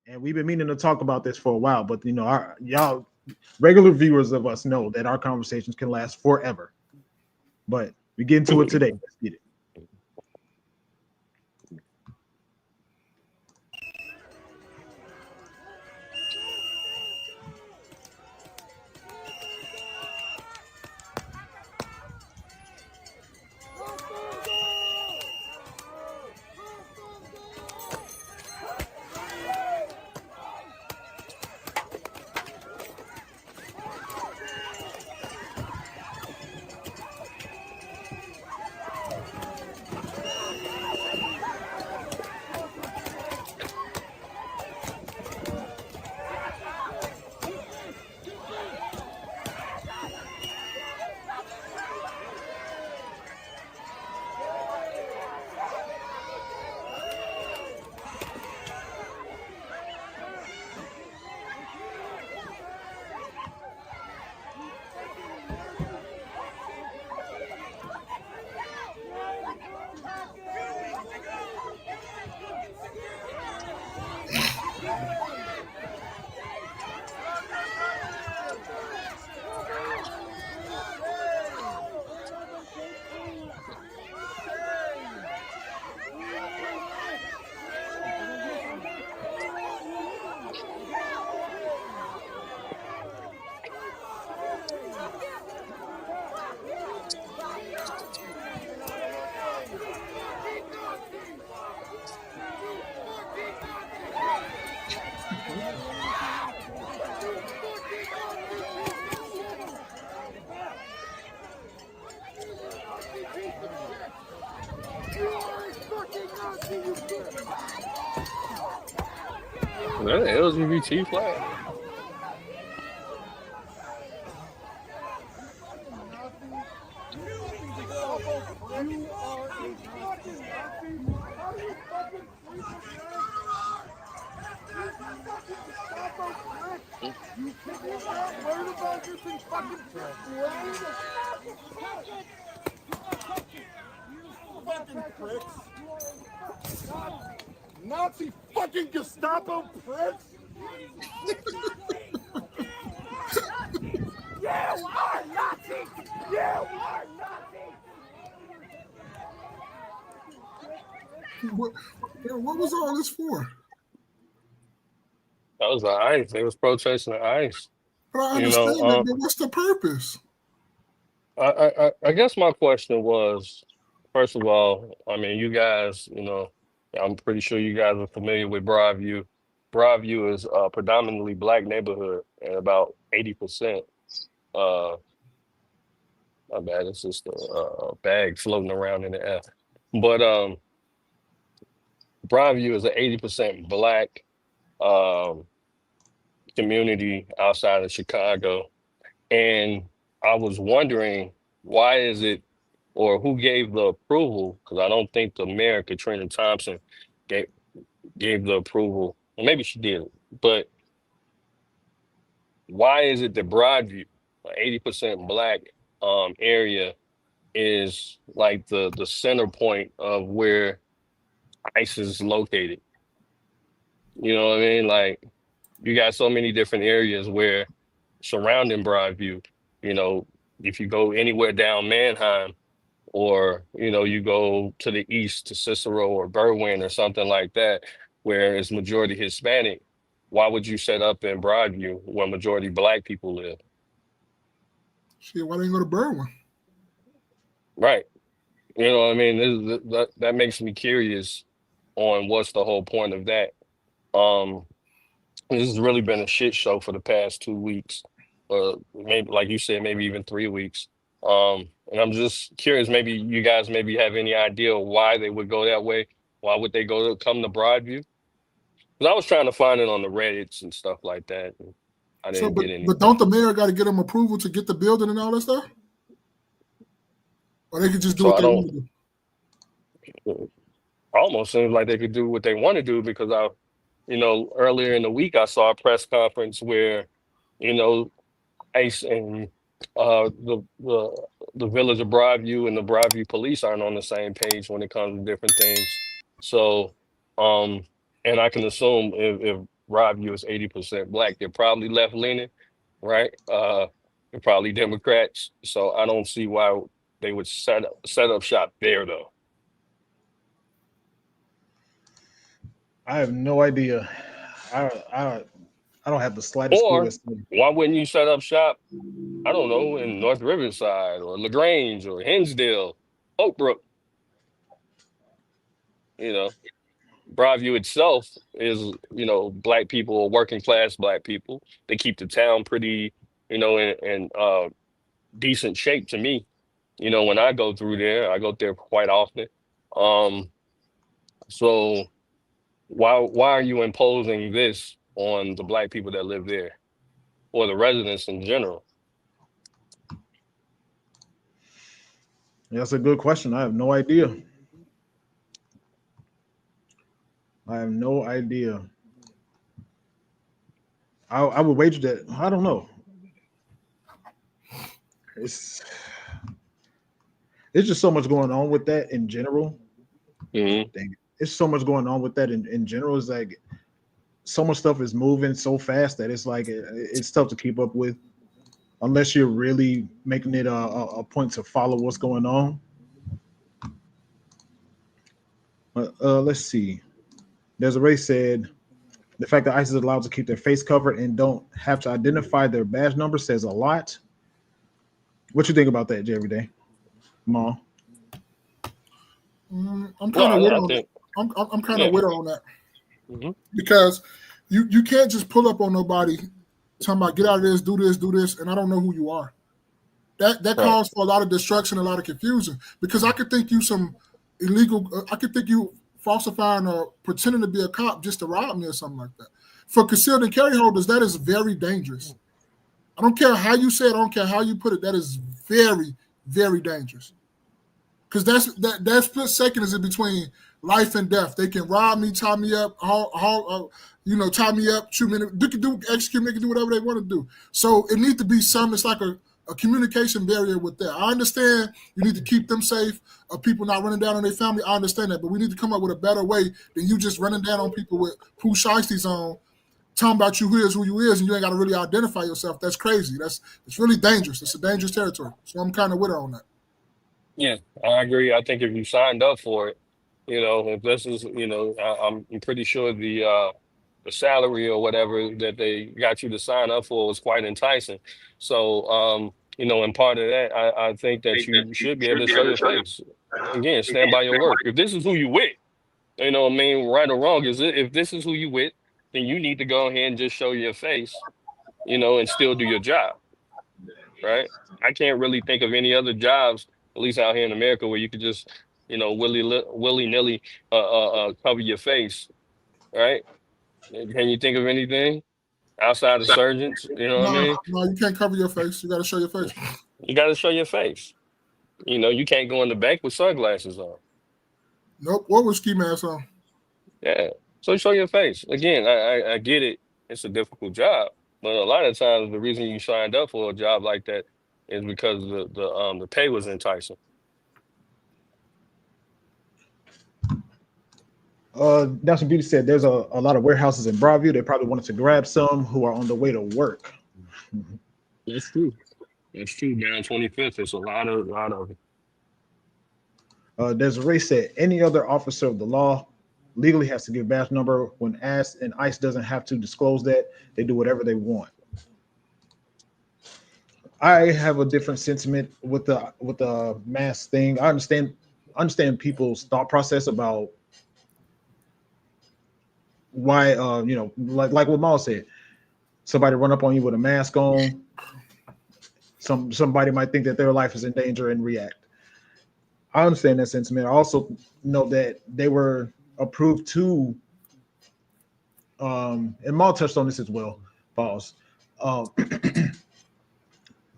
and we've been meaning to talk about this for a while. But our y'all regular viewers of us know that our conversations can last forever. But we get into it today. Let's get it. That LGBT flag. Fucking pricks. Nazi fucking Gestapo pricks. You are Nazis! You are Nazis! What was all this for? That was the ICE. They was protesting the ICE. But I You understand know, that, but what's the purpose? I guess my question was, first of all, I mean, you guys, I'm pretty sure you guys are familiar with Broadview. Broadview is a predominantly black neighborhood, and about 80%. Uh, my bad, it's just a bag floating around in the air. But Broadview is an 80% black um community outside of Chicago. And I was wondering, why is it, or who gave the approval? Because I don't think the mayor, Katrina Thompson, gave gave the approval. Well, maybe she did, but why is it that Broadview, an 80% black area, is like the center point of where ICE is located? You know what I mean? Like, you got so many different areas where surrounding Broadview, you know, if you go anywhere down Manheim, or you go to the east to Cicero or Berwyn or something like that, where it's majority Hispanic, why would you set up in Broadview where majority black people live? Shit, why didn't you go to Berwyn? Right. You know what I mean? That makes me curious on what's the whole point of that. Um, this has really been a shit show for the past 2 weeks, or maybe, like you said, maybe even 3 weeks. And I'm just curious, maybe you guys maybe have any idea why they would go that way? Why would they come to Broadview? Because I was trying to find it on the Reddits and stuff like that, and I So, didn't but get but don't anything. the mayor got to get them approval to get the building and all that stuff, or they could just do So what I they don't. want to do? Almost seems like they could do what they want to do, because earlier in the week I saw a press conference where, you know, ICE and the village of Broadview and the Broadview police aren't on the same page when it comes to different things. So, um, and I can assume if Broadview is 80% black. They're probably left leaning, right? They're probably Democrats. So I don't see why they would set up shop there though. I have no idea. I I I don't have the slightest clue Or as to. why wouldn't you set up shop, I don't know, in North Riverside or LaGrange or Hinsdale, Oakbrook, you know? Broadview itself is, black people or working class black people. They keep the town pretty, in decent shape to me. When I go through there, I go there quite often. Um, so why are you imposing this on the black people that live there or the residents in general? That's a good question. I have no idea. I have no idea. I would wager that I don't know. It's it's just so much going on with that in general. Hmm. Dang it. It's so much going on with that in general. It's like so much stuff is moving so fast that it's like it's tough to keep up with unless you're really making it a point to follow what's going on. Let's see. There's a race said the fact that ICE is allowed to keep their face covered and don't have to identify their badge number says a lot. What you think about that, J Everyday? Ma? I'm Well, kind of with I on that. think, I'm kind yeah. of with on that Hmm. because you can't just pull up on nobody talking about get out of this, do this, and I don't know who you are. That Right. calls for a lot of destruction, a lot of confusion. Because I could think you some illegal. I could think you falsifying or pretending to be a cop just to rob me or something like that. For concealed and carry holders, that is very dangerous. I don't care how you say it. I don't care how you put it. That is very, very dangerous. Because that split second is in between life and death. They can rob me, tie me up, tie me up, shoot me. They can do execute me, they can do whatever they want to do. So it needs to be something. It's like a communication barrier with that. I understand you need to keep them safe. People not running down on their family. I understand that, but we need to come up with a better way than you just running down on people with who shiesties on, talking about you who is who you is, and you ain't got to really identify yourself. That's crazy. It's really dangerous. It's a dangerous territory. So I'm kind of with her on that. Yeah, I agree. I think if you signed up for it, if this is, I'm pretty sure the salary or whatever that they got you to sign up for was quite enticing. So, and part of that, I think that you should be able to show your face. Again, stand by your work. If this is who you with, what I mean, right or wrong, if this is who you with, then you need to go ahead and just show your face, and still do your job, right? I can't really think of any other jobs, at least out here in America, where you could just, willy nilly cover your face, right? Can you think of anything outside of surgeons? You know what I No, mean? no, you can't cover your face. You got to show your face. You got to show your face. You can't go in the bank with sunglasses on. Nope. What was ski mask on? Yeah. So show your face. Again, I get it. It's a difficult job, but a lot of times the reason you signed up for a job like that is because the pay was Nelson Beauty said there's a lot of warehouses in Broadview. They probably wanted to grab some who are on the way to work. That's true. That's true. Down 25th, it's a lot of it. There's a race said any other officer of the law legally has to give badge number when asked, and ICE doesn't have to disclose that. They do whatever they want. I have a different sentiment with the mask thing. I understand people's thought process about why like what Maul said. Somebody run up on you with a mask on. Somebody might think that their life is in danger and react. I understand that sentiment. I also know that they were approved to, and Maul touched on this as well. Pause.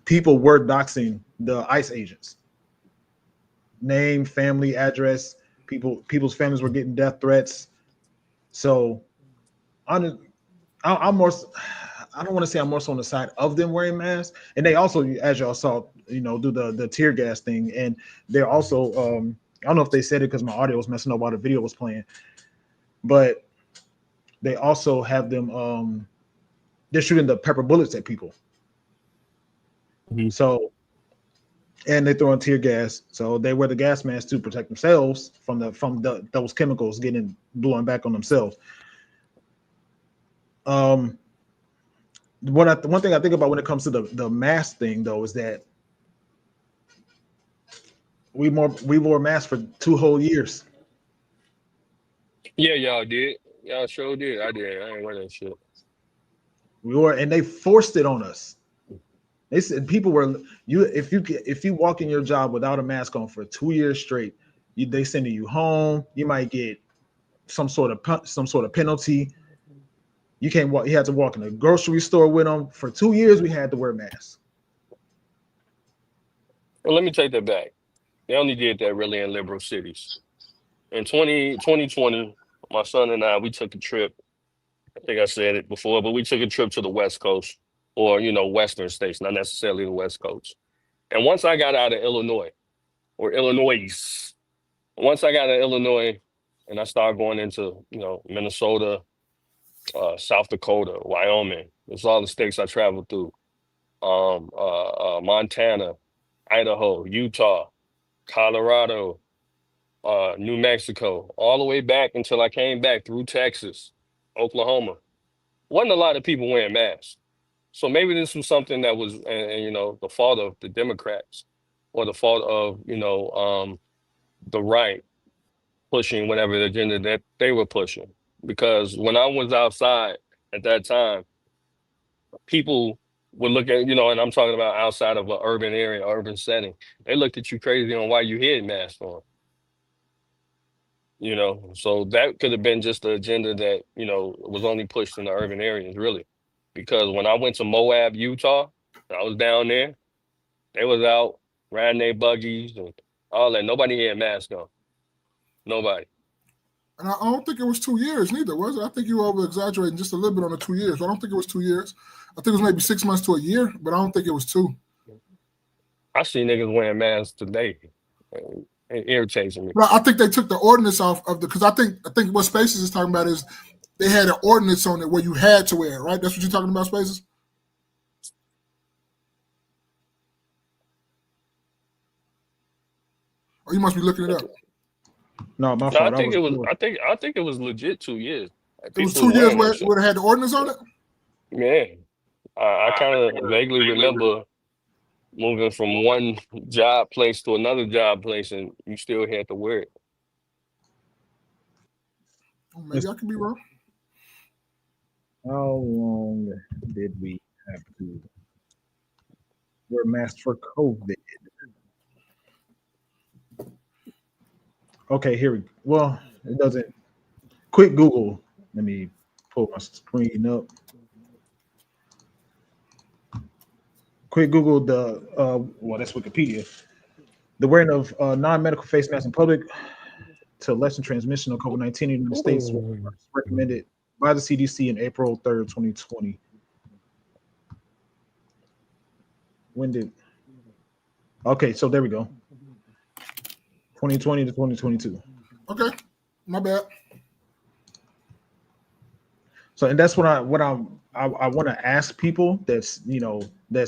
People were doxing the ICE agents. Name, family, address. People's families were getting death threats. So, I'm more. I don't want to say I'm more so on the side of them wearing masks, and they also, as y'all saw, do the tear gas thing, and they're also. I don't know if they said it because my audio was messing up while the video was playing, but they also have them. They're shooting the pepper bullets at people. Mhm. So, and they throw in tear gas. So they wear the gas mask to protect themselves from those chemicals getting blowing back on themselves. One thing I think about when it comes to the mask thing though is that we wore masks for 2 whole years. Yeah, y'all did. Y'all sure did. I did. I ain't wear that shit. And they forced it on us. They said people were if you walk in your job without a mask on for 2 years straight, they sending you home. You might get some sort of penalty. You can't walk. You had to walk in the grocery store with them for 2 years. We had to wear masks. Well, let me take that back. They only did that really in liberal cities. In 2020, my son and I, we took a trip. I think I said it before, but we took a trip to the West Coast or, Western states, not necessarily the West Coast. And once I got out of Illinois or Illinois, once I got out of Illinois and I started going into, Minnesota, South Dakota, Wyoming, it's all the states I traveled through. Montana, Idaho, Utah, Colorado, New Mexico, all the way back until I came back through Texas, Oklahoma. Wasn't a lot of people wearing masks. So maybe this was something that was, the fault of the Democrats or the fault of, the right pushing whatever the agenda that they were pushing. Because when I was outside at that time, people would look at, and I'm talking about outside of an urban area, urban setting, they looked at you crazy on why you had masks on. So that could have been just the agenda that, was only pushed in the urban areas, really. Because when I went to Moab, Utah, I was down there, they was out riding their buggies and all that. Nobody had masks on. Nobody. And I don't think it was 2 years neither, was it? I think you were over exaggerating just a little bit on the 2 years. I don't think it was 2 years. I think it was maybe 6 months to a year, but I don't think it was 2. I see niggas wearing masks today. It irritates me. Well, I think they took the ordinance off of because I think what Spaces is talking about is they had an ordinance on it where you had to wear it, right? That's what you're talking about, Spaces? Or you must be looking it up. No, my No, fault. I think it was legit 2 years. It was 2 years where they had the ordinance on it? Yeah. I kind of vaguely remember moving from one job place to another job place, and you still had to wear it. Maybe I could be wrong. How long did we have to wear masks for COVID? Okay, here we go. Well, it doesn't. Quick Google. Let me pull my screen up. Quick Google that's Wikipedia. The wearing of non-medical face masks in public to lessen transmission of COVID-19 in the United States was recommended by the CDC in April 3rd, 2020. Okay, so there we go. 2020 to 2022. Okay, my bad. So, and that's what I want to ask people that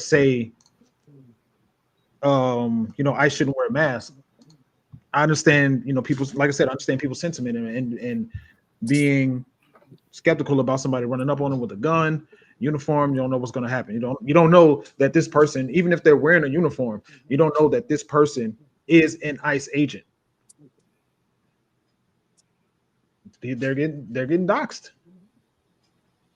say, I shouldn't wear a mask. I understand, people's, like I said, I understand people's sentiment and being skeptical about somebody running up on them with a gun, uniform. You don't know what's going to happen. You don't know that this person, even if they're wearing a uniform, you don't know that this person is an ICE agent. They're getting doxxed.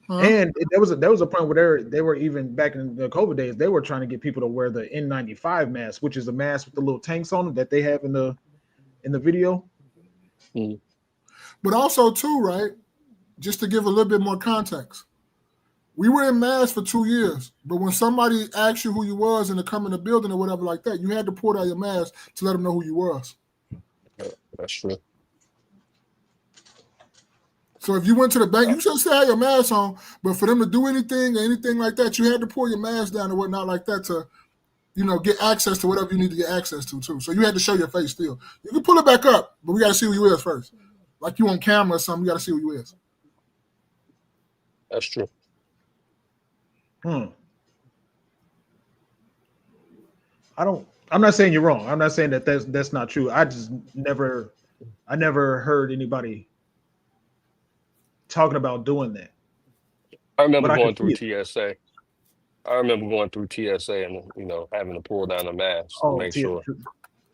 And there was a point where they were even back in the COVID days, they were trying to get people to wear the N95 mask, which is a mask with the little tanks on it that they have in the video. But also too, right? Just to give a little bit more context, we were in masks for 2 years, but when somebody asked you who you was and to come in the building or whatever like that, you had to pull out your mask to let them know who you was. That's true. So if you went to the bank, you should still have your mask on, but for them to do anything like that, you had to pull your mask down or whatnot like that to, get access to whatever you need to get access to too. So you had to show your face still. You can pull it back up, but we got to see who you is first. Like you on camera or something, you got to see who you is. That's true. Hmm. I'm not saying you're wrong. I'm not saying that that's not true. I never heard anybody talking about doing that. I remember But I can going through see it. TSA. I remember going through TSA and having to pull down the mask to Oh, make sure.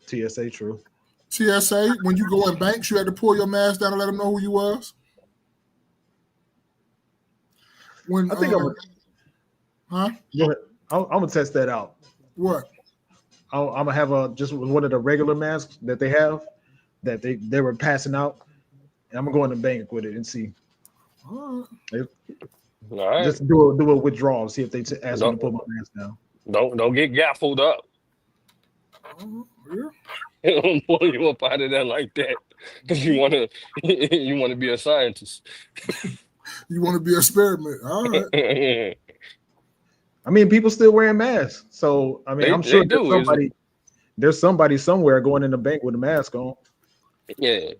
TSA, true. TSA, when you go in banks, you had to pull your mask down and let them know who you was. When I think I'm huh? gonna test that out. What? I'm gonna have just one of the regular masks that they have that they were passing out, and I'm gonna go in the bank with it and see. All All right. Just do a withdrawal, see if they ask me to Don't put my mask down. don't get gaffled up. right. Yeah. Don't pull you up out of there like that because you wanna be a scientist. You want to be an experiment? All right. they I mean, people still wearing masks, so I mean, I'm they sure do is there's somebody somewhere going in the bank with a mask on. yeah.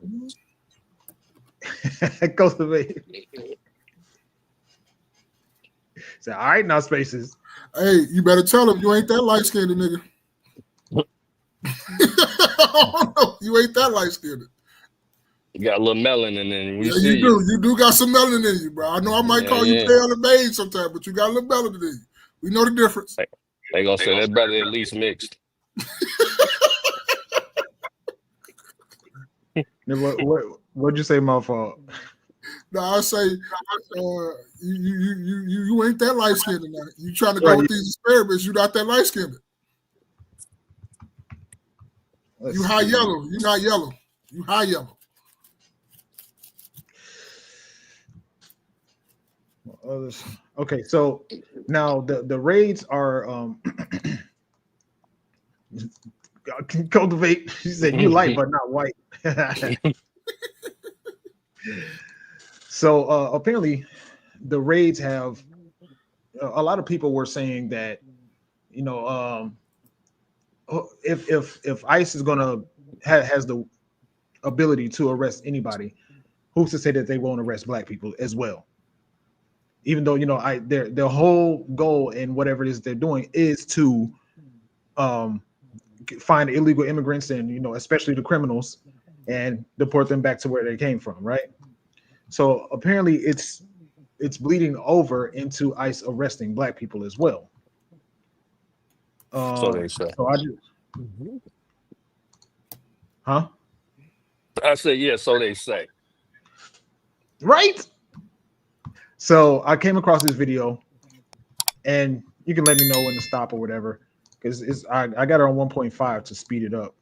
Cultivate. Say, all right, now spaces. Hey, you better tell him you ain't that light skinned nigga. You ain't that light skinned. You got a little melanin in you. We Yeah, see you you. do. You do got some melanin in you, bro. I know I might call you Yeah. pale and beige sometimes, but you got a little melanin in you. We know the difference. They gonna say that brother at least mixed. What'd you say, my fault? No, I say you ain't that light skinned tonight. You trying to go Right. with these experiments? You not that light skinned. You high yellow. You not yellow. You high yellow. Okay, so now the raids are cultivate. She said you light but not white. So apparently the raids have a lot of people were saying that if ICE is gonna has the ability to arrest anybody, who's to say that they won't arrest black people as well? Even though their whole goal in whatever it is they're doing is to find illegal immigrants and especially the criminals and deport them back to where they came from, right? So apparently it's bleeding over into ICE arresting black people as well. So they say. So I just, huh? I said, yeah, so they say. Right. So I came across this video, and you can let me know when to stop or whatever, because I got it on 1.5 to speed it up.